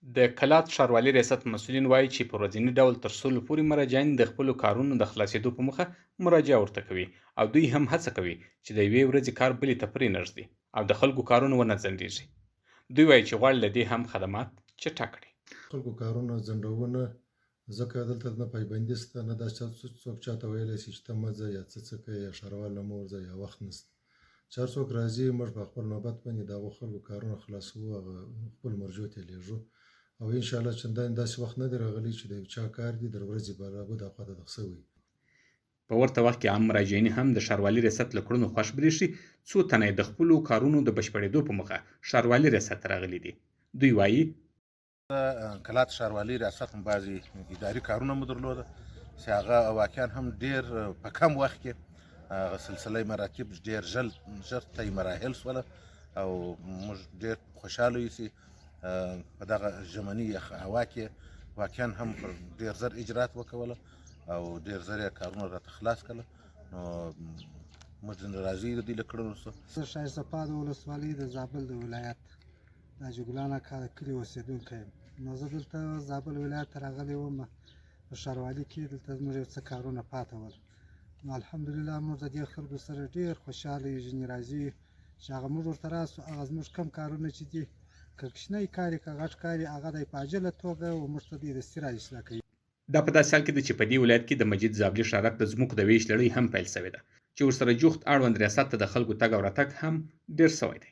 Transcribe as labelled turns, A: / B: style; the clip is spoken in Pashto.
A: د کلات ښاروالي ریاست مسؤلین وایي چې په ورځني ډول تر سلو پورې مراجعین د خپلو کارونو د خلاصېدو په موخه مراجعه ورته کوي او دوی هم هڅه کوي چې د یوې ورځې کار بلې ته پرې نږدي او د خلکو کارونه ونه ځنډېږي. دوی وایي چې غواړي له دې هم خدمات چټک کړي.
B: خلکو کارونه ځنډونه ځکه دلته نه پایبندي شته، نه دا څوک چاته ویلی شي چې ته مه ځه یا څه کوې یا ښاروال نه مه ورځه یا وخت نشته. چې هر څوک راځي موږ په خپل نوبت باندې د هغو خلکو کارونه خلاصوو، هغه خپلو مرجو ته یې لېږو او انشاءالله چندانې داسې وخت نه دی راغلی چې د یو چا کار دي د ورځې برابر د خواته دغ سوی.
A: په ورته وخت کې عام مراجعین هم د ښاروالي ریاست له کړنو خوښ برېښي. څو تنه د خپلو کارونو د بشپړېدو په موخه ښاروالي ریاست ته راغلي دي. دوی وایي
C: کلات ښاروالي ریاست هم بعضې اداري کارونه مو درلوده چې هغه واقعا هم ډېر په کم وخت کې هغه سلسله مراتب ډېر ژر طی مراحل شوله او موږ ډېر خوشحاله یو چې په دغه ژمني یخ هوا کې واقعا هم ډېر زر اجرات وکوله او ډېر زر یې کارونه راته خلاص کړله. نو موږ راضي یو د دوی له کړنو څخه.
D: زه ښایستپا د ولسوالۍ د زابل د ولایت د حاجي ګلان اکا د کلي اوسېدونکی یم. نو زه دلته زابل ولایت ته راغلی وم په ښاروالي کې. دلته زموږ یو څه کارونه پاته ول. نو الحمدلله موږ د دې خلکو سره ډېر خوشحاله یو، ځینې راځي چې هغه موږ ورته راسو هغه زموږ کم کارونه چې دي که کوچنی کار یې که غټ کار یې هغه دی په عاجله توګه موږ ته دستي را اصلاح کوي.
A: دا په داسې حال کې ده چې په دې ولایت کې د مجید زابلي ښارک د ځمکو د ویش لړۍ هم پیل شوې ده چې ورسره جوخت اړوند ریاست ته د خلکو تګ او راتګ هم ډېر سوی دی.